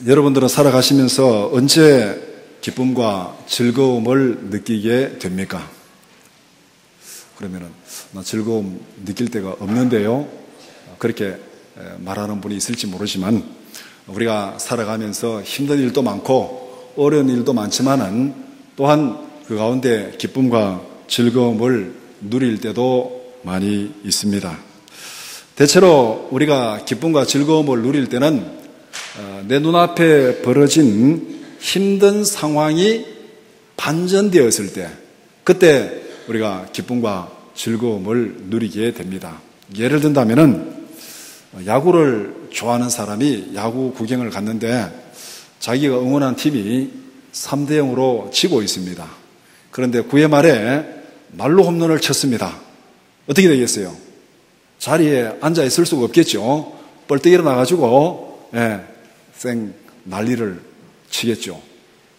여러분들은 살아가시면서 언제 기쁨과 즐거움을 느끼게 됩니까? 그러면은 나 즐거움 느낄 때가 없는데요. 그렇게 말하는 분이 있을지 모르지만 우리가 살아가면서 힘든 일도 많고 어려운 일도 많지만은 또한 그 가운데 기쁨과 즐거움을 누릴 때도 많이 있습니다. 대체로 우리가 기쁨과 즐거움을 누릴 때는 내 눈앞에 벌어진 힘든 상황이 반전되었을 때, 그때 우리가 기쁨과 즐거움을 누리게 됩니다. 예를 든다면은 야구를 좋아하는 사람이 야구 구경을 갔는데 자기가 응원한 팀이 3대0으로 지고 있습니다. 그런데 9회 말에 말로 홈런을 쳤습니다. 어떻게 되겠어요? 자리에 앉아 있을 수가 없겠죠. 벌떡 일어나가지고 쌩 난리를 치겠죠.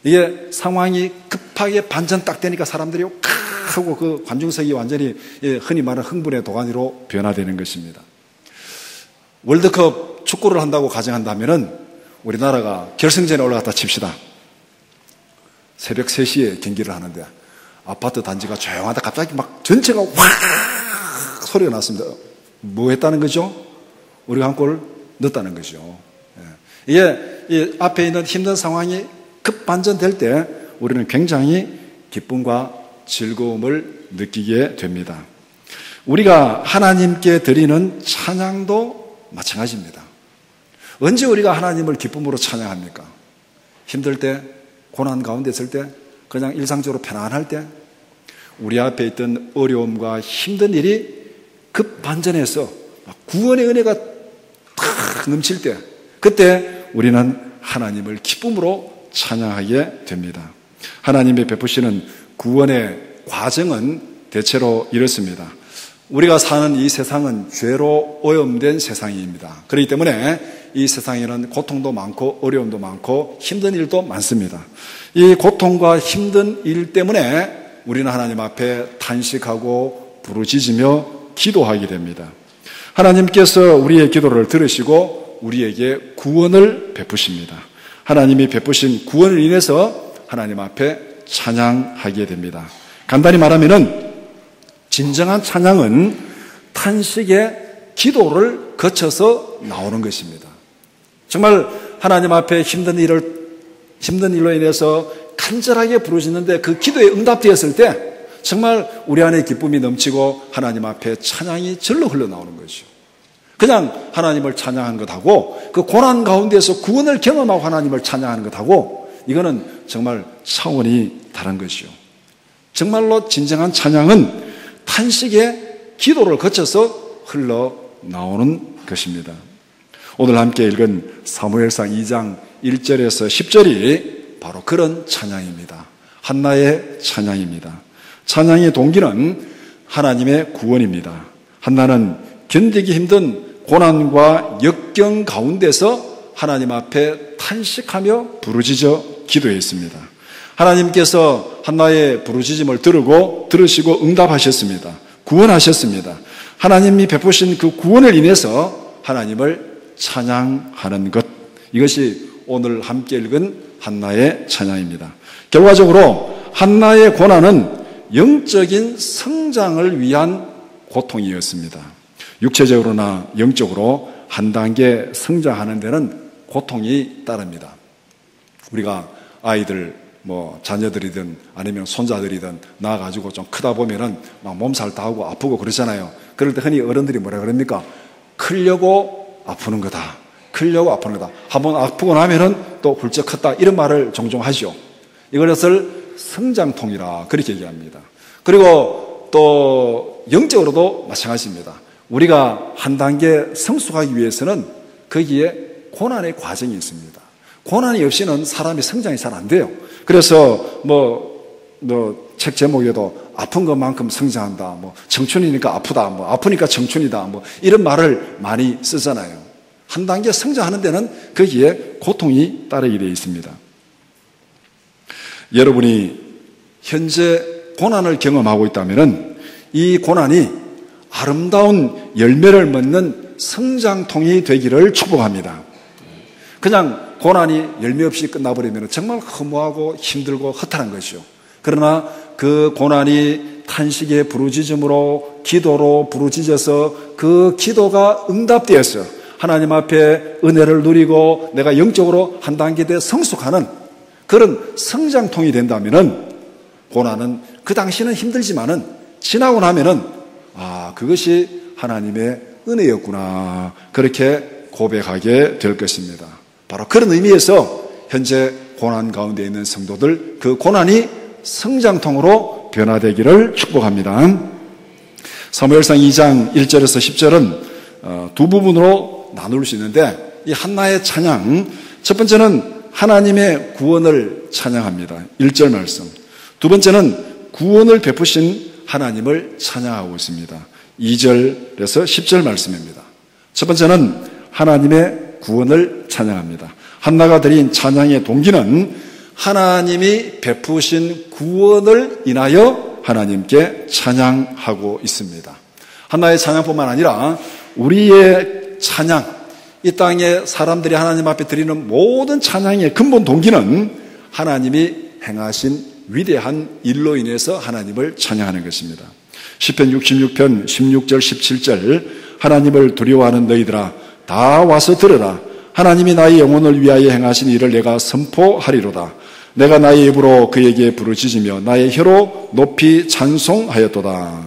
이게 상황이 급하게 반전 딱 되니까 사람들이 하고 그 관중석이 완전히 흔히 말하는 흥분의 도가니로 변화되는 것입니다. 월드컵 축구를 한다고 가정한다면은 우리나라가 결승전에 올라갔다 칩시다. 새벽 3시에 경기를 하는데 아파트 단지가 조용하다 갑자기 막 전체가 확 소리가 났습니다. 뭐 했다는 거죠? 우리가 한 골 넣었다는 거죠. 이게 이 앞에 있는 힘든 상황이 급반전될 때 우리는 굉장히 기쁨과 즐거움을 느끼게 됩니다. 우리가 하나님께 드리는 찬양도 마찬가지입니다. 언제 우리가 하나님을 기쁨으로 찬양합니까? 힘들 때, 고난 가운데 있을 때, 그냥 일상적으로 편안할 때, 우리 앞에 있던 어려움과 힘든 일이 급반전해서 구원의 은혜가 탁 넘칠 때, 그때 우리는 하나님을 기쁨으로 찬양하게 됩니다. 하나님이 베푸시는 구원의 과정은 대체로 이렇습니다. 우리가 사는 이 세상은 죄로 오염된 세상입니다. 그렇기 때문에 이 세상에는 고통도 많고 어려움도 많고 힘든 일도 많습니다. 이 고통과 힘든 일 때문에 우리는 하나님 앞에 탄식하고 부르짖으며 기도하게 됩니다. 하나님께서 우리의 기도를 들으시고 우리에게 구원을 베푸십니다. 하나님이 베푸신 구원을 인해서 하나님 앞에 찬양하게 됩니다. 간단히 말하면은 진정한 찬양은 탄식의 기도를 거쳐서 나오는 것입니다. 정말 하나님 앞에 힘든 일로 인해서 간절하게 부르짖는데 그 기도에 응답되었을 때 정말 우리 안에 기쁨이 넘치고 하나님 앞에 찬양이 절로 흘러나오는 것이죠. 그냥 하나님을 찬양한 것하고 그 고난 가운데서 구원을 경험하고 하나님을 찬양하는 것하고 이거는 정말 차원이 다른 것이죠. 정말로 진정한 찬양은 탄식의 기도를 거쳐서 흘러나오는 것입니다. 오늘 함께 읽은 사무엘상 2장 1절에서 10절이 바로 그런 찬양입니다. 한나의 찬양입니다. 찬양의 동기는 하나님의 구원입니다. 한나는 견디기 힘든 고난과 역경 가운데서 하나님 앞에 탄식하며 부르짖어 기도했습니다. 하나님께서 한나의 부르짖음을 들으시고 응답하셨습니다. 구원하셨습니다. 하나님이 베푸신 그 구원을 인해서 하나님을 찬양하는 것, 이것이 오늘 함께 읽은 한나의 찬양입니다. 결과적으로 한나의 고난은 영적인 성장을 위한 고통이었습니다. 육체적으로나 영적으로 한 단계 성장하는 데는 고통이 따릅니다. 우리가 아이들 자녀들이든 아니면 손자들이든 낳아가지고 좀 크다 보면은 막 몸살 다 하고 아프고 그러잖아요. 그럴 때 흔히 어른들이 뭐라 그럽니까? 크려고 아프는 거다. 크려고 아프는 거다. 한번 아프고 나면은 또 훌쩍 컸다. 이런 말을 종종 하죠. 이것을 성장통이라 그렇게 얘기합니다. 그리고 또 영적으로도 마찬가지입니다. 우리가 한 단계 성숙하기 위해서는 거기에 고난의 과정이 있습니다. 고난이 없이는 사람이 성장이 잘 안 돼요. 그래서 책 제목에도 아픈 것만큼 성장한다. 청춘이니까 아프다. 아프니까 청춘이다. 이런 말을 많이 쓰잖아요. 한 단계 성장하는 데는 거기에 고통이 따르게 되어 있습니다. 여러분이 현재 고난을 경험하고 있다면 이 고난이 아름다운 열매를 맺는 성장통이 되기를 축복합니다. 그냥 고난이 열매 없이 끝나버리면 정말 허무하고 힘들고 허탈한 것이요. 그러나 그 고난이 탄식의 부르짖음으로 기도로 부르짖어서 그 기도가 응답되었어요. 하나님 앞에 은혜를 누리고 내가 영적으로 한 단계 더 성숙하는 그런 성장통이 된다면은 고난은 그 당시는 힘들지만은 지나고 나면은 그것이 하나님의 은혜였구나 그렇게 고백하게 될 것입니다. 바로 그런 의미에서 현재 고난 가운데 있는 성도들 그 고난이 성장통으로 변화되기를 축복합니다. 사무엘상 2장 1절에서 10절은 두 부분으로 나눌 수 있는데 이 한나의 찬양 첫 번째는 하나님의 구원을 찬양합니다. 1절 말씀. 두 번째는 구원을 베푸신 하나님을 찬양하고 있습니다. 2절에서 10절 말씀입니다. 첫 번째는 하나님의 구원을 찬양합니다. 한나가 드린 찬양의 동기는 하나님이 베푸신 구원을 인하여 하나님께 찬양하고 있습니다. 한나의 찬양뿐만 아니라 우리의 찬양, 이 땅에 사람들이 하나님 앞에 드리는 모든 찬양의 근본 동기는 하나님이 행하신 위대한 일로 인해서 하나님을 찬양하는 것입니다. 시편 66편 16절 17절 하나님을 두려워하는 너희들아 다 와서 들으라. 하나님이 나의 영혼을 위하여 행하신 일을 내가 선포하리로다. 내가 나의 입으로 그에게 부르짖으며 나의 혀로 높이 찬송하였도다.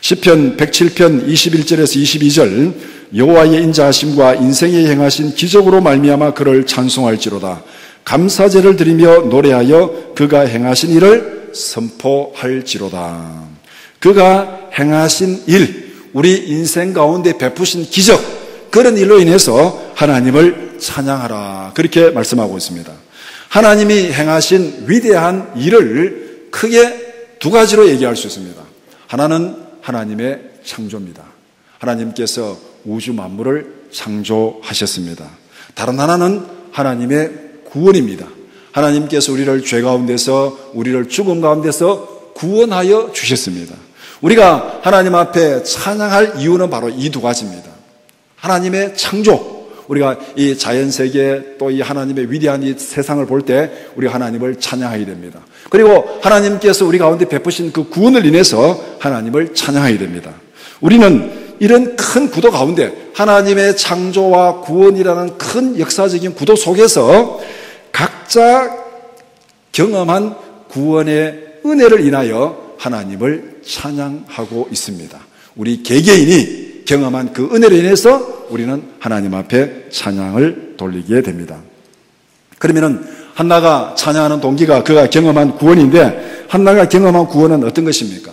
시편 107편 21절에서 22절 여호와의 인자하심과 인생에 행하신 기적으로 말미암아 그를 찬송할지로다. 감사제를 드리며 노래하여 그가 행하신 일을 선포할지로다. 그가 행하신 일, 우리 인생 가운데 베푸신 기적, 그런 일로 인해서 하나님을 찬양하라. 그렇게 말씀하고 있습니다. 하나님이 행하신 위대한 일을 크게 두 가지로 얘기할 수 있습니다. 하나는 하나님의 창조입니다. 하나님께서 우주 만물을 창조하셨습니다. 다른 하나는 하나님의 구원입니다. 하나님께서 우리를 죄 가운데서, 우리를 죽음 가운데서 구원하여 주셨습니다. 우리가 하나님 앞에 찬양할 이유는 바로 이 두 가지입니다. 하나님의 창조, 우리가 이 자연세계 또 이 하나님의 위대한 이 세상을 볼 때 우리가 하나님을 찬양하게 됩니다. 그리고 하나님께서 우리 가운데 베푸신 그 구원을 인해서 하나님을 찬양하게 됩니다. 우리는 이런 큰 구도 가운데 하나님의 창조와 구원이라는 큰 역사적인 구도 속에서 각자 경험한 구원의 은혜를 인하여 하나님을 찬양하고 있습니다. 우리 개개인이 경험한 그 은혜로 인해서 우리는 하나님 앞에 찬양을 돌리게 됩니다. 그러면은 한나가 찬양하는 동기가 그가 경험한 구원인데 한나가 경험한 구원은 어떤 것입니까?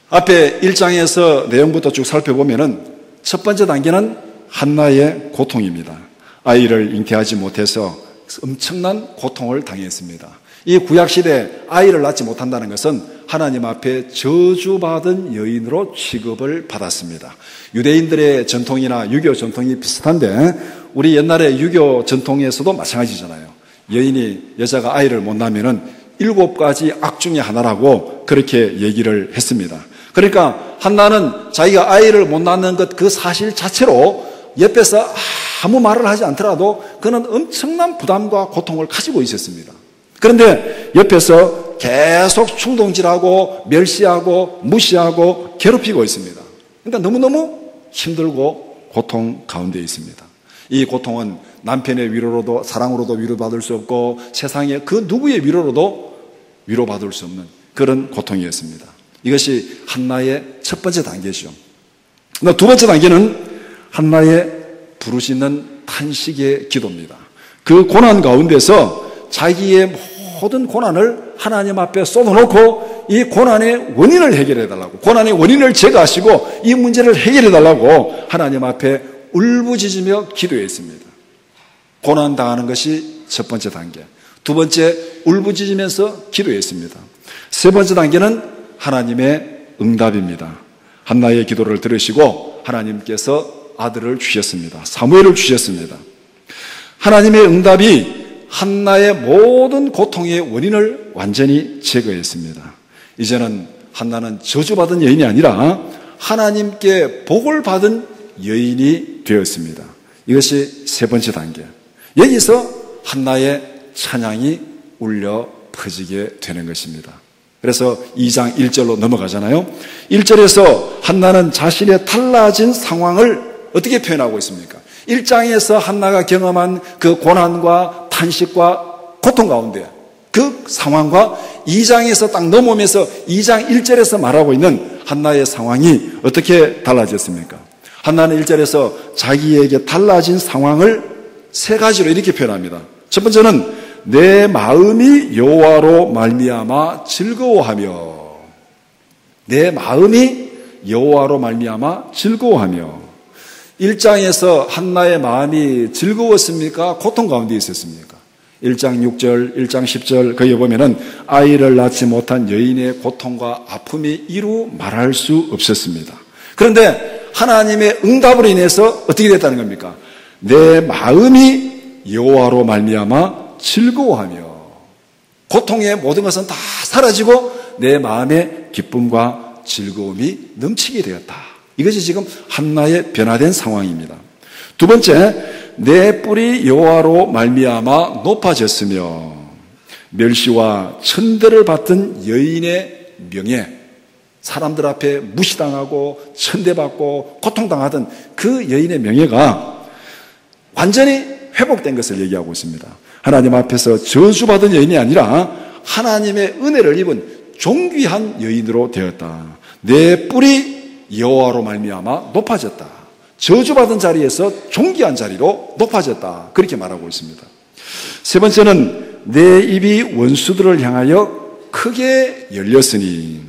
앞에 1장에서 내용부터 쭉 살펴보면은 첫 번째 단계는 한나의 고통입니다. 아이를 잉태하지 못해서 엄청난 고통을 당했습니다. 이 구약시대 아이를 낳지 못한다는 것은 하나님 앞에 저주받은 여인으로 취급을 받았습니다. 유대인들의 전통이나 유교 전통이 비슷한데 우리 옛날에 유교 전통에서도 마찬가지잖아요. 여자가 아이를 못 낳으면 7가지 악 중에 하나라고 그렇게 얘기를 했습니다. 그러니까 한나는 자기가 아이를 못 낳는 것 그 사실 자체로 옆에서 아무 말을 하지 않더라도 그는 엄청난 부담과 고통을 가지고 있었습니다. 그런데 옆에서 계속 충동질하고 멸시하고 무시하고 괴롭히고 있습니다. 그러니까 너무너무 힘들고 고통 가운데 있습니다. 이 고통은 남편의 위로로도 사랑으로도 위로받을 수 없고 세상의 그 누구의 위로로도 위로받을 수 없는 그런 고통이었습니다. 이것이 한나의 첫 번째 단계죠. 두 번째 단계는 한나의 부르짖는 탄식의 기도입니다. 그 고난 가운데서 자기의 모든 고난을 하나님 앞에 쏟아놓고 이 고난의 원인을 해결해달라고, 고난의 원인을 제거하시고 이 문제를 해결해달라고 하나님 앞에 울부짖으며 기도했습니다. 고난당하는 것이 첫 번째 단계. 두 번째, 울부짖으면서 기도했습니다. 세 번째 단계는 하나님의 응답입니다. 한나의 기도를 들으시고 하나님께서 아들을 주셨습니다. 사무엘을 주셨습니다. 하나님의 응답이 한나의 모든 고통의 원인을 완전히 제거했습니다. 이제는 한나는 저주받은 여인이 아니라 하나님께 복을 받은 여인이 되었습니다. 이것이 세 번째 단계. 여기서 한나의 찬양이 울려 퍼지게 되는 것입니다. 그래서 2장 1절로 넘어가잖아요. 1절에서 한나는 자신의 달라진 상황을 어떻게 표현하고 있습니까? 1장에서 한나가 경험한 그 고난과 탄식과 고통 가운데 그 상황과 2장에서 딱 넘어오면서 2장 1절에서 말하고 있는 한나의 상황이 어떻게 달라졌습니까? 한나는 1절에서 자기에게 달라진 상황을 세 가지로 이렇게 표현합니다. 첫 번째는 내 마음이 여호와로 말미암아 즐거워하며, 내 마음이 여호와로 말미암아 즐거워하며. 1장에서 한나의 마음이 즐거웠습니까? 고통 가운데 있었습니까? 1장 6절, 1장 10절 거기에 보면은 아이를 낳지 못한 여인의 고통과 아픔이 이루 말할 수 없었습니다. 그런데 하나님의 응답으로 인해서 어떻게 됐다는 겁니까? 내 마음이 여호와로 말미암아 즐거워하며, 고통의 모든 것은 다 사라지고 내 마음의 기쁨과 즐거움이 넘치게 되었다. 이것이 지금 한나의 변화된 상황입니다. 두 번째, 내 뿔이 여호와로 말미암아 높아졌으며, 멸시와 천대를 받던 여인의 명예, 사람들 앞에 무시당하고 천대받고 고통당하던 그 여인의 명예가 완전히 회복된 것을 얘기하고 있습니다. 하나님 앞에서 저주받은 여인이 아니라 하나님의 은혜를 입은 존귀한 여인으로 되었다. 내 뿔이 여호와로 말미암아 높아졌다. 저주받은 자리에서 존귀한 자리로 높아졌다. 그렇게 말하고 있습니다. 세 번째는 내 입이 원수들을 향하여 크게 열렸으니,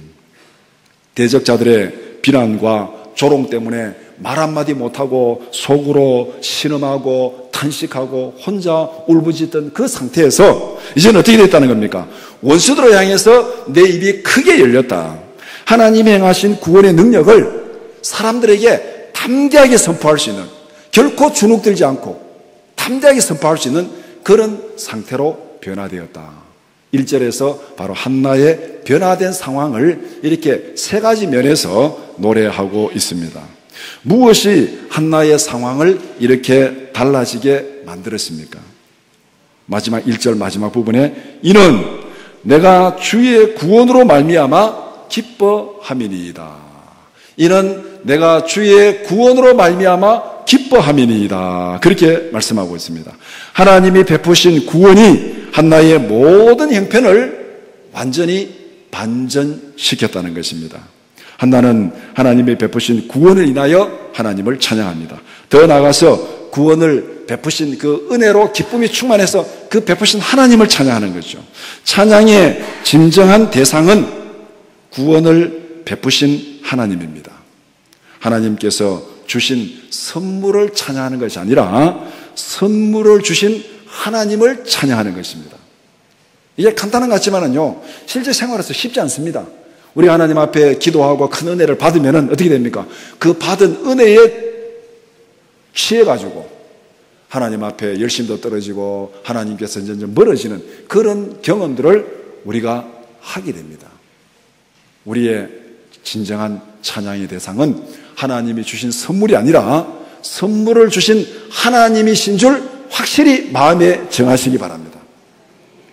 대적자들의 비난과 조롱 때문에 말 한마디 못하고 속으로 신음하고 탄식하고 혼자 울부짖던 그 상태에서 이제는 어떻게 됐다는 겁니까? 원수들을 향해서 내 입이 크게 열렸다. 하나님이 행하신 구원의 능력을 사람들에게 담대하게 선포할 수 있는, 결코 주눅들지 않고 담대하게 선포할 수 있는 그런 상태로 변화되었다. 1절에서 바로 한나의 변화된 상황을 이렇게 세 가지 면에서 노래하고 있습니다. 무엇이 한나의 상황을 이렇게 달라지게 만들었습니까? 마지막 1절 마지막 부분에 이는 내가 주의 구원으로 말미암아 기뻐함이니이다. 이는 내가 주의 구원으로 말미암아 기뻐함이니이다. 그렇게 말씀하고 있습니다. 하나님이 베푸신 구원이 한나의 모든 형편을 완전히 반전시켰다는 것입니다. 한나는 하나님이 베푸신 구원을 인하여 하나님을 찬양합니다. 더 나아가서 구원을 베푸신 그 은혜로 기쁨이 충만해서 그 베푸신 하나님을 찬양하는 거죠. 찬양의 진정한 대상은 구원을 베푸신 하나님입니다. 하나님께서 주신 선물을 찬양하는 것이 아니라 선물을 주신 하나님을 찬양하는 것입니다. 이게 간단한 것 같지만은요, 실제 생활에서 쉽지 않습니다. 우리 하나님 앞에 기도하고 큰 은혜를 받으면 어떻게 됩니까? 그 받은 은혜에 취해가지고 하나님 앞에 열심도 떨어지고 하나님께서 점점 멀어지는 그런 경험들을 우리가 하게 됩니다. 우리의 진정한 찬양의 대상은 하나님이 주신 선물이 아니라 선물을 주신 하나님이신 줄 확실히 마음에 정하시기 바랍니다.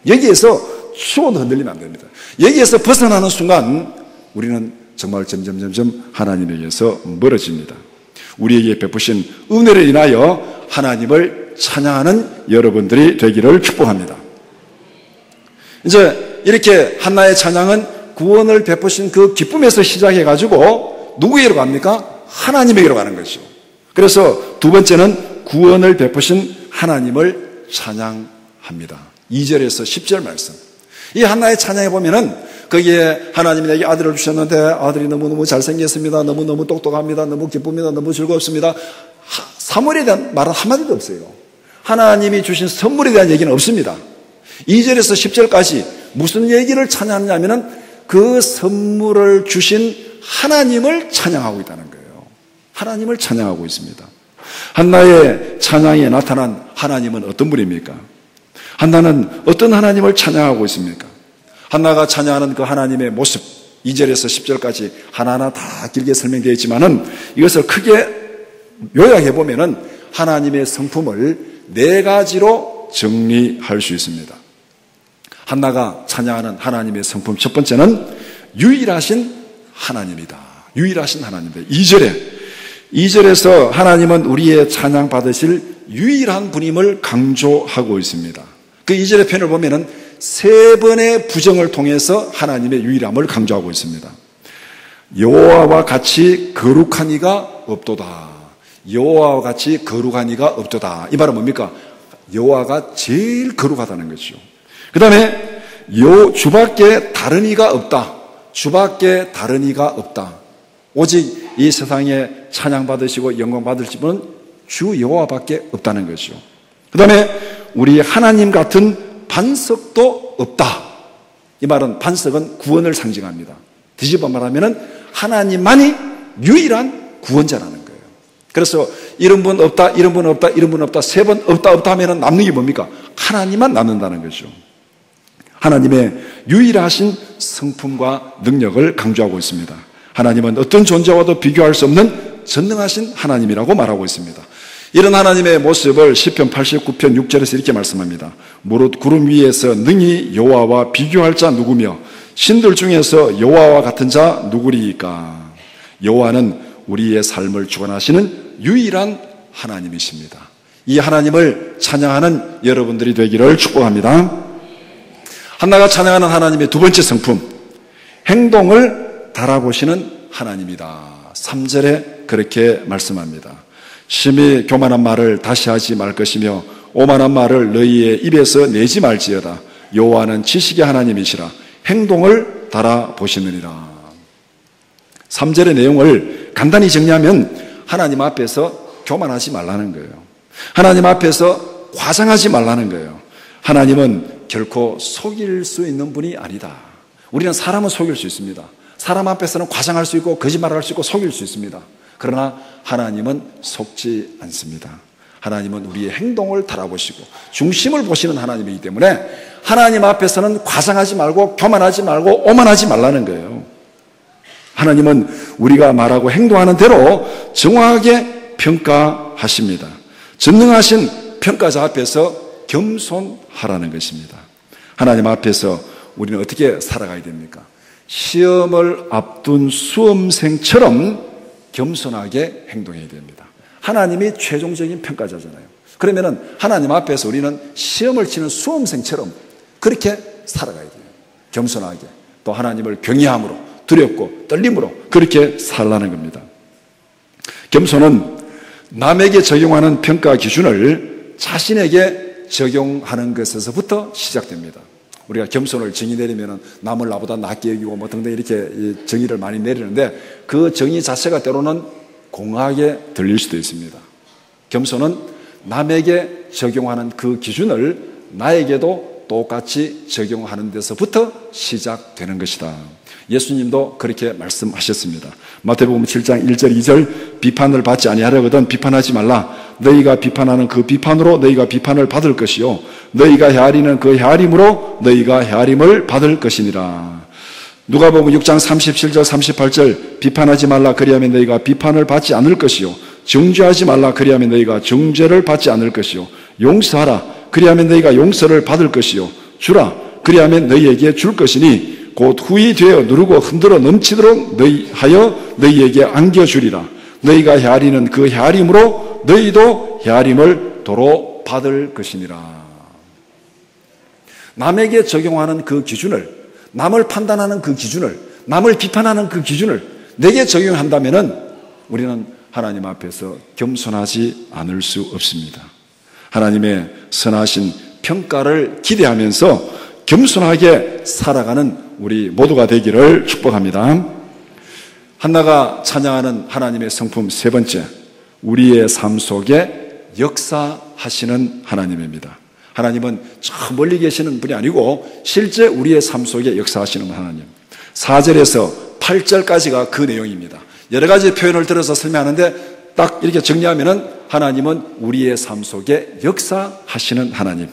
여기에서 추원도 흔들리면 안 됩니다. 여기에서 벗어나는 순간 우리는 정말 점점 하나님에게서 멀어집니다. 우리에게 베푸신 은혜를 인하여 하나님을 찬양하는 여러분들이 되기를 축복합니다. 이제 이렇게 한나의 찬양은 구원을 베푸신 그 기쁨에서 시작해가지고 누구에게로 갑니까? 하나님에게로 가는 거죠. 그래서 두 번째는 구원을 베푸신 하나님을 찬양합니다. 2절에서 10절 말씀. 이 한나의 찬양에 보면은 거기에 하나님이 내게 아들을 주셨는데 아들이 너무너무 잘생겼습니다. 너무너무 똑똑합니다. 너무 기쁩니다. 너무 즐겁습니다. 사물에 대한 말은 한마디도 없어요. 하나님이 주신 선물에 대한 얘기는 없습니다. 2절에서 10절까지 무슨 얘기를 찬양하냐면은 그 선물을 주신 하나님을 찬양하고 있다는 거예요. 하나님을 찬양하고 있습니다. 한나의 찬양에 나타난 하나님은 어떤 분입니까? 한나는 어떤 하나님을 찬양하고 있습니까? 한나가 찬양하는 그 하나님의 모습 2절에서 10절까지 하나하나 다 길게 설명되어 있지만은 이것을 크게 요약해 보면은 하나님의 성품을 네 가지로 정리할 수 있습니다. 한나가 찬양하는 하나님의 성품 첫 번째는 유일하신 하나님이다. 유일하신 하나님이다. 2절에서 하나님은 우리의 찬양 받으실 유일한 분임을 강조하고 있습니다. 그 2절의 표현을 보면은 세 번의 부정을 통해서 하나님의 유일함을 강조하고 있습니다. 여호와와 같이 거룩한 이가 없도다. 여호와와 같이 거룩한 이가 없도다. 이 말은 뭡니까? 여호와가 제일 거룩하다는 것이죠. 그 다음에 주밖에 다른 이가 없다. 주밖에 다른 이가 없다. 오직 이 세상에 찬양받으시고 영광받으실 분은 주 여호와밖에 없다는 것이죠. 그 다음에 우리 하나님 같은 반석도 없다. 이 말은 반석은 구원을 상징합니다. 뒤집어 말하면 하나님만이 유일한 구원자라는 거예요. 그래서 이런 분 없다, 이런 분 없다, 이런 분 없다, 세 번 없다 하면 남는 게 뭡니까? 하나님만 남는다는 거죠. 하나님의 유일하신 성품과 능력을 강조하고 있습니다. 하나님은 어떤 존재와도 비교할 수 없는 전능하신 하나님이라고 말하고 있습니다. 이런 하나님의 모습을 시편 89편 6절에서 이렇게 말씀합니다. 무릇 구름 위에서 능히 여호와와 비교할 자 누구며 신들 중에서 여호와와 같은 자 누구리이까. 여호와는 우리의 삶을 주관하시는 유일한 하나님이십니다. 이 하나님을 찬양하는 여러분들이 되기를 축복합니다. 한나가 찬양하는 하나님의 두 번째 성품, 행동을 달아보시는 하나님이다. 3절에 그렇게 말씀합니다. 심히 교만한 말을 다시 하지 말 것이며 오만한 말을 너희의 입에서 내지 말지어다. 여호와는 지식의 하나님이시라. 행동을 달아보시느니라. 3절의 내용을 간단히 정리하면 하나님 앞에서 교만하지 말라는 거예요. 하나님 앞에서 과장하지 말라는 거예요. 하나님은 결코 속일 수 있는 분이 아니다. 우리는 사람은 속일 수 있습니다. 사람 앞에서는 과장할 수 있고 거짓말을 할 수 있고 속일 수 있습니다. 그러나 하나님은 속지 않습니다. 하나님은 우리의 행동을 달아보시고 중심을 보시는 하나님이기 때문에 하나님 앞에서는 과장하지 말고 교만하지 말고 오만하지 말라는 거예요. 하나님은 우리가 말하고 행동하는 대로 정확하게 평가하십니다. 전능하신 평가자 앞에서 겸손하라는 것입니다. 하나님 앞에서 우리는 어떻게 살아가야 됩니까? 시험을 앞둔 수험생처럼 겸손하게 행동해야 됩니다. 하나님이 최종적인 평가자잖아요. 그러면은 하나님 앞에서 우리는 시험을 치는 수험생처럼 그렇게 살아가야 돼요. 겸손하게. 또 하나님을 경외함으로, 두렵고 떨림으로 그렇게 살라는 겁니다. 겸손은 남에게 적용하는 평가 기준을 자신에게 적용하는 것에서부터 시작됩니다. 우리가 겸손을 정의 내리면 남을 나보다 낫게 여기고 뭐 등등 이렇게 정의를 많이 내리는데 그 정의 자체가 때로는 공하게 들릴 수도 있습니다. 겸손은 남에게 적용하는 그 기준을 나에게도 똑같이 적용하는 데서부터 시작되는 것이다. 예수님도 그렇게 말씀하셨습니다. 마태복음 7장 1절 2절 비판을 받지 아니하려거든 비판하지 말라. 너희가 비판하는 그 비판으로 너희가 비판을 받을 것이요 너희가 헤아리는 그 헤아림으로 너희가 헤아림을 받을 것이니라. 누가복음 6장 37절 38절 비판하지 말라 그리하면 너희가 비판을 받지 않을 것이요 정죄하지 말라 그리하면 너희가 정죄를 받지 않을 것이요 용서하라 그리하면 너희가 용서를 받을 것이요 주라 그리하면 너희에게 줄 것이니 곧 후이 되어 누르고 흔들어 넘치도록 너희에게 안겨주리라. 너희가 헤아리는 그 헤아림으로 너희도 헤아림을 도로 받을 것이니라. 남에게 적용하는 그 기준을, 남을 판단하는 그 기준을, 남을 비판하는 그 기준을 내게 적용한다면은 우리는 하나님 앞에서 겸손하지 않을 수 없습니다. 하나님의 선하신 평가를 기대하면서 겸손하게 살아가는 우리 모두가 되기를 축복합니다. 한나가 찬양하는 하나님의 성품 세 번째, 우리의 삶 속에 역사하시는 하나님입니다. 하나님은 저 멀리 계시는 분이 아니고 실제 우리의 삶 속에 역사하시는 하나님. 4절에서 8절까지가 그 내용입니다. 여러 가지 표현을 들어서 설명하는데 딱 이렇게 정리하면은 하나님은 우리의 삶 속에 역사하시는 하나님.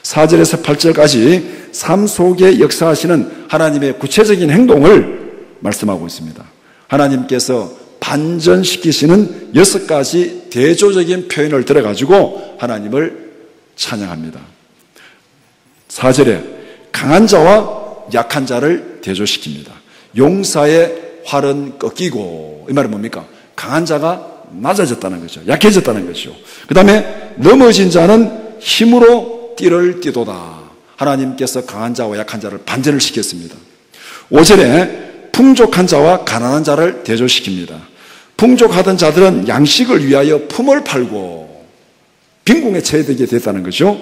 4절에서 8절까지 삶 속에 역사하시는 하나님의 구체적인 행동을 말씀하고 있습니다. 하나님께서 반전시키시는 6가지 대조적인 표현을 들어가지고 하나님을 찬양합니다. 4절에 강한 자와 약한 자를 대조시킵니다. 용사의 활은 꺾이고, 이 말은 뭡니까? 강한 자가 낮아졌다는 거죠. 약해졌다는 거죠. 그 다음에 넘어진 자는 힘으로 띠를 띠도다. 하나님께서 강한 자와 약한 자를 반전을 시켰습니다. 5절에 풍족한 자와 가난한 자를 대조시킵니다. 풍족하던 자들은 양식을 위하여 품을 팔고 빈궁에 처해되게 됐다는 거죠.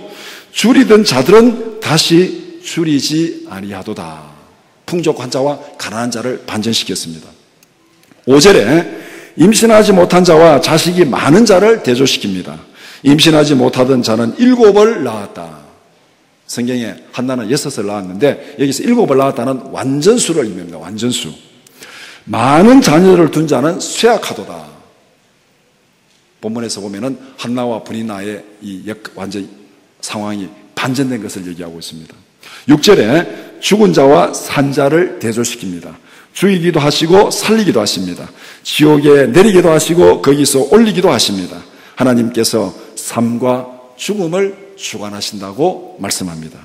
줄이던 자들은 다시 줄이지 아니하도다. 풍족한 자와 가난한 자를 반전시켰습니다. 5절에 임신하지 못한 자와 자식이 많은 자를 대조시킵니다. 임신하지 못하던 자는 7을 낳았다. 성경에 한나는 6을 낳았는데 여기서 7을 낳았다는 완전수를 의미합니다. 완전수. 많은 자녀를 둔 자는 쇠약하도다. 본문에서 보면은 한나와 브니나의 이 완전 상황이 반전된 것을 얘기하고 있습니다. 6절에 죽은 자와 산 자를 대조시킵니다. 죽이기도 하시고 살리기도 하십니다. 지옥에 내리기도 하시고 거기서 올리기도 하십니다. 하나님께서 삶과 죽음을 주관하신다고 말씀합니다.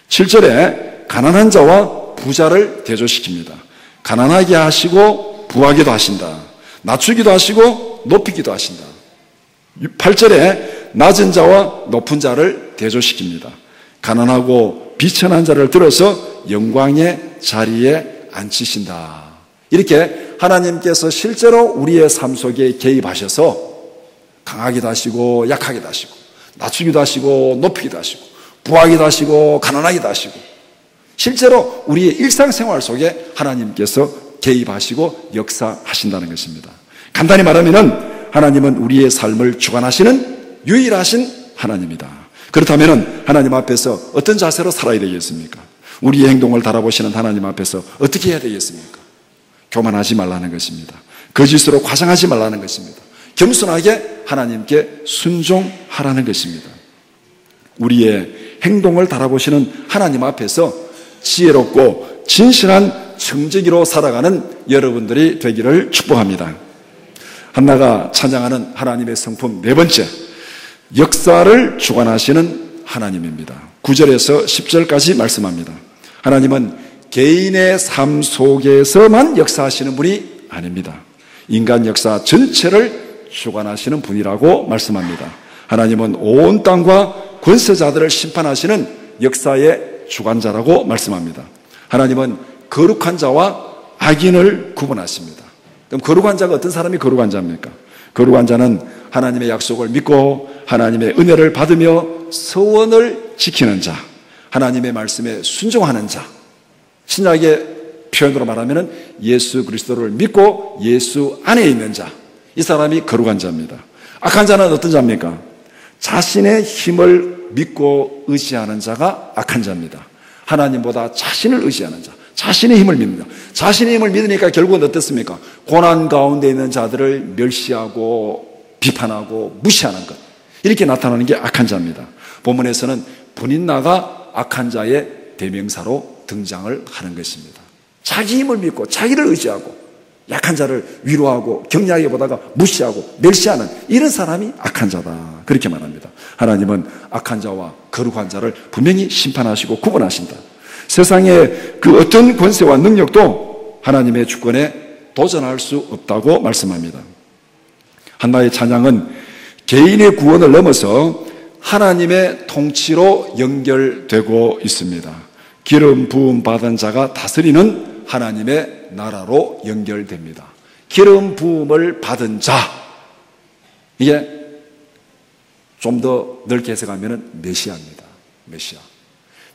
7절에 가난한 자와 부자를 대조시킵니다. 가난하게 하시고 부하기도 하신다. 낮추기도 하시고 높이기도 하신다. 8절에 낮은 자와 높은 자를 대조시킵니다. 가난하고 비천한 자를 들어서 영광의 자리에 앉히신다. 이렇게 하나님께서 실제로 우리의 삶 속에 개입하셔서 강하기도 하시고 약하기도 하시고 낮추기도 하시고 높이기도 하시고 부하기도 하시고 가난하기도 하시고 실제로 우리의 일상생활 속에 하나님께서 개입하시고 역사하신다는 것입니다. 간단히 말하면 하나님은 우리의 삶을 주관하시는 유일하신 하나님이다. 그렇다면 하나님 앞에서 어떤 자세로 살아야 되겠습니까? 우리의 행동을 달아보시는 하나님 앞에서 어떻게 해야 되겠습니까? 교만하지 말라는 것입니다. 거짓으로 과장하지 말라는 것입니다. 겸손하게 하나님께 순종하라는 것입니다. 우리의 행동을 달아보시는 하나님 앞에서 지혜롭고 진실한 청지기로 살아가는 여러분들이 되기를 축복합니다. 한나가 찬양하는 하나님의 성품 4번째, 역사를 주관하시는 하나님입니다. 9절에서 10절까지 말씀합니다. 하나님은 개인의 삶 속에서만 역사하시는 분이 아닙니다. 인간 역사 전체를 주관하시는 분이라고 말씀합니다. 하나님은 온 땅과 권세자들을 심판하시는 역사의 주관자라고 말씀합니다. 하나님은 거룩한 자와 악인을 구분하십니다. 그럼 거룩한 자가 어떤 사람이 거룩한 자입니까? 거룩한 자는 하나님의 약속을 믿고 하나님의 은혜를 받으며 서원을 지키는 자, 하나님의 말씀에 순종하는 자, 신약의 표현으로 말하면 예수 그리스도를 믿고 예수 안에 있는 자, 이 사람이 거룩한 자입니다. 악한 자는 어떤 자입니까? 자신의 힘을 믿고 의지하는 자가 악한 자입니다. 하나님보다 자신을 의지하는 자, 자신의 힘을 믿는다. 자신의 힘을 믿으니까 결국은 어떻습니까? 고난 가운데 있는 자들을 멸시하고 비판하고 무시하는 것, 이렇게 나타나는 게 악한 자입니다. 본문에서는 브닌나가 악한 자의 대명사로 등장을 하는 것입니다. 자기 힘을 믿고 자기를 의지하고 약한 자를 위로하고 격려하기보다가 무시하고 멸시하는 이런 사람이 악한 자다, 그렇게 말합니다. 하나님은 악한 자와 거룩한 자를 분명히 심판하시고 구분하신다. 세상의 그 어떤 권세와 능력도 하나님의 주권에 도전할 수 없다고 말씀합니다. 한나의 찬양은 개인의 구원을 넘어서 하나님의 통치로 연결되고 있습니다. 기름 부음 받은 자가 다스리는 하나님의 나라로 연결됩니다. 기름 부음을 받은 자, 이게 좀 더 넓게 해석하면 메시아입니다.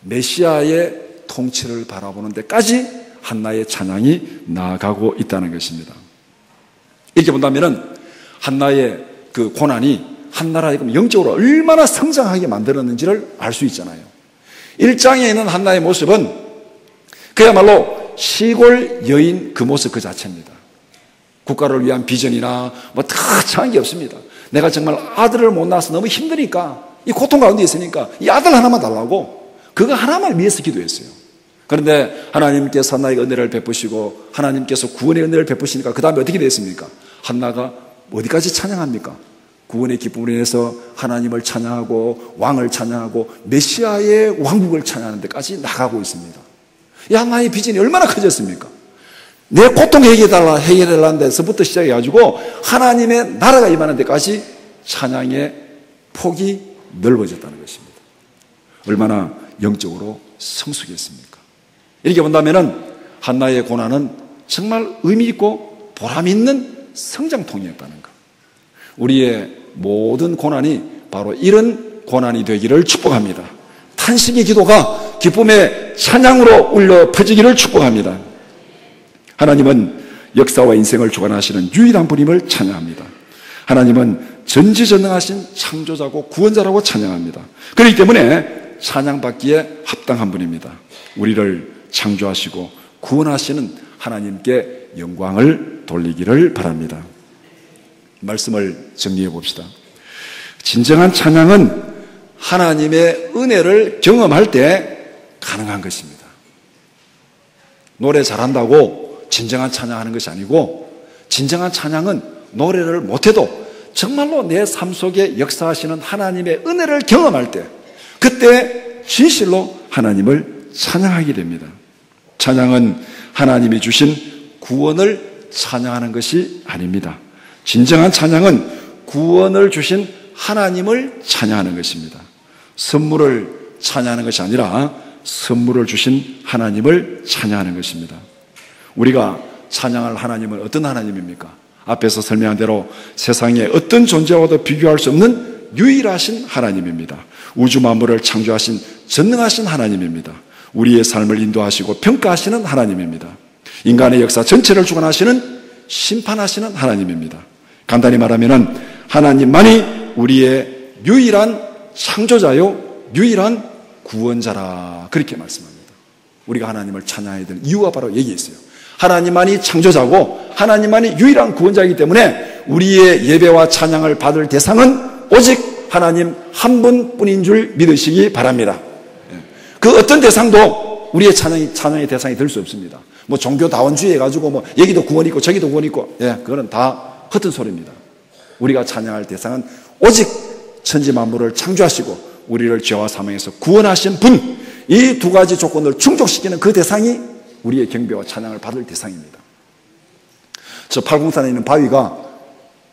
메시아의 통치를 바라보는 데까지 한나의 찬양이 나아가고 있다는 것입니다. 이렇게 본다면 한나의 그 고난이 한나라 영적으로 얼마나 성장하게 만들었는지를 알 수 있잖아요. 1장에 있는 한나의 모습은 그야말로 시골 여인 그 모습 그 자체입니다. 국가를 위한 비전이나 뭐 특별한 게 없습니다. 내가 정말 아들을 못 낳아서 너무 힘드니까, 이 고통 가운데 있으니까 이 아들 하나만 달라고 그거 하나만 위해서 기도했어요. 그런데 하나님께서 한나에게 은혜를 베푸시고 하나님께서 구원의 은혜를 베푸시니까 그 다음에 어떻게 됐습니까? 한나가 어디까지 찬양합니까? 구원의 기쁨으로 인해서 하나님을 찬양하고 왕을 찬양하고 메시아의 왕국을 찬양하는 데까지 나가고 있습니다. 이 한나의 비전이 얼마나 커졌습니까? 내 고통 해결해달라는 데서부터 시작해가지고 하나님의 나라가 임하는 데까지 찬양의 폭이 넓어졌다는 것입니다. 얼마나 영적으로 성숙했습니까? 이렇게 본다면 한나의 고난은 정말 의미 있고 보람 있는 성장통이었다는 것. 우리의 모든 고난이 바로 이런 고난이 되기를 축복합니다. 탄식의 기도가 기쁨의 찬양으로 울려 퍼지기를 축복합니다. 하나님은 역사와 인생을 주관하시는 유일한 분임을 찬양합니다. 하나님은 전지전능하신 창조자고 구원자라고 찬양합니다. 그렇기 때문에 찬양받기에 합당한 분입니다. 우리를 창조하시고 구원하시는 하나님께 영광을 돌리기를 바랍니다. 말씀을 정리해 봅시다. 진정한 찬양은 하나님의 은혜를 경험할 때 가능한 것입니다. 노래 잘한다고 진정한 찬양하는 것이 아니고, 진정한 찬양은 노래를 못해도 정말로 내 삶 속에 역사하시는 하나님의 은혜를 경험할 때, 그때 진실로 하나님을 찬양하게 됩니다. 찬양은 하나님이 주신 구원을 찬양하는 것이 아닙니다. 진정한 찬양은 구원을 주신 하나님을 찬양하는 것입니다. 선물을 찬양하는 것이 아니라 선물을 주신 하나님을 찬양하는 것입니다. 우리가 찬양할 하나님은 어떤 하나님입니까? 앞에서 설명한 대로 세상에 어떤 존재와도 비교할 수 없는 유일하신 하나님입니다. 우주 만물을 창조하신 전능하신 하나님입니다. 우리의 삶을 인도하시고 평가하시는 하나님입니다. 인간의 역사 전체를 주관하시는 심판하시는 하나님입니다. 간단히 말하면 하나님만이 우리의 유일한 창조자요 유일한 구원자라, 그렇게 말씀합니다. 우리가 하나님을 찬양해야 될 이유가 바로 여기에 있어요. 하나님만이 창조자고 하나님만이 유일한 구원자이기 때문에 우리의 예배와 찬양을 받을 대상은 오직 하나님 한 분뿐인 줄 믿으시기 바랍니다. 그 어떤 대상도 우리의 찬양의 대상이 될 수 없습니다. 뭐 종교다원주의 해가지고 뭐 여기도 구원 있고 저기도 구원 있고, 그거는 다 헛된 소리입니다. 우리가 찬양할 대상은 오직 천지 만물을 창조하시고 우리를 죄와 사망에서 구원하신 분, 이 두 가지 조건을 충족시키는 그 대상이 우리의 경배와 찬양을 받을 대상입니다. 저 팔공산에 있는 바위가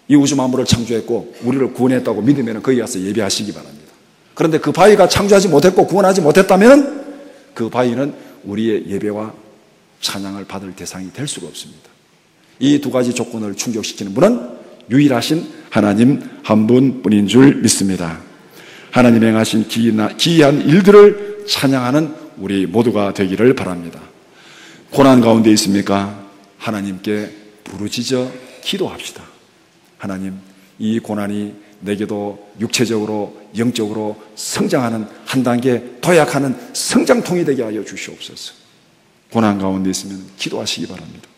이 우주 만물을 창조했고 우리를 구원했다고 믿으면 거기 가서 예배하시기 바랍니다. 그런데 그 바위가 창조하지 못했고 구원하지 못했다면 그 바위는 우리의 예배와 찬양을 받을 대상이 될 수가 없습니다. 이 두 가지 조건을 충족시키는 분은 유일하신 하나님 한 분뿐인 줄 믿습니다. 하나님의 행하신 기이한 일들을 찬양하는 우리 모두가 되기를 바랍니다. 고난 가운데 있습니까? 하나님께 부르짖어 기도합시다. 하나님, 이 고난이 내게도 육체적으로 영적으로 성장하는 한 단계 도약하는 성장통이 되게 하여 주시옵소서. 고난 가운데 있으면 기도하시기 바랍니다.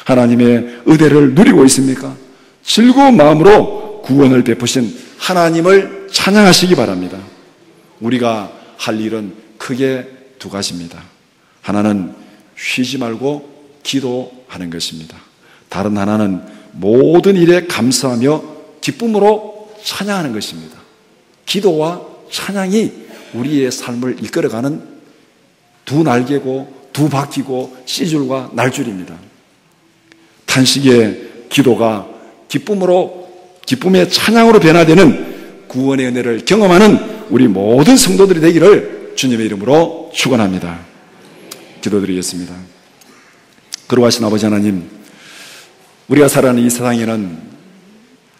하나님의 은혜를 누리고 있습니까? 즐거운 마음으로 구원을 베푸신 하나님을 찬양하시기 바랍니다. 우리가 할 일은 크게 두 가지입니다. 하나는 쉬지 말고 기도하는 것입니다. 다른 하나는 모든 일에 감사하며 기쁨으로 찬양하는 것입니다. 기도와 찬양이 우리의 삶을 이끌어가는 두 날개고 두 바퀴고 씨줄과 날줄입니다. 탄식의 기도가 기쁨의 찬양으로 변화되는 구원의 은혜를 경험하는 우리 모든 성도들이 되기를 주님의 이름으로 축원합니다. 기도드리겠습니다. 거룩하신 아버지 하나님, 우리가 살아가는 이 세상에는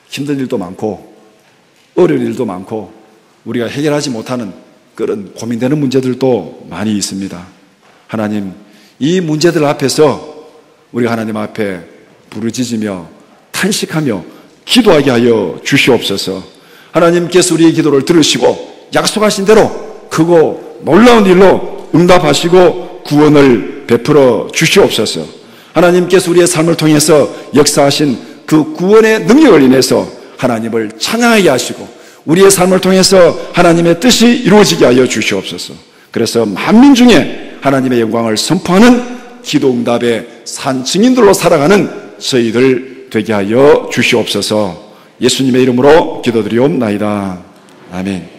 힘든 일도 많고 어려운 일도 많고 우리가 해결하지 못하는 그런 고민되는 문제들도 많이 있습니다. 하나님, 이 문제들 앞에서 우리가 하나님 앞에 부르짖으며 탄식하며 기도하게 하여 주시옵소서. 하나님께서 우리의 기도를 들으시고 약속하신 대로 크고 놀라운 일로 응답하시고 구원을 베풀어 주시옵소서. 하나님께서 우리의 삶을 통해서 역사하신 그 구원의 능력을 인해서 하나님을 찬양하게 하시고 우리의 삶을 통해서 하나님의 뜻이 이루어지게 하여 주시옵소서. 그래서 만민 중에 하나님의 영광을 선포하는 기도 응답의 산 증인들로 살아가는 저희들 되게 하여 주시옵소서. 예수님의 이름으로 기도드리옵나이다. 아멘.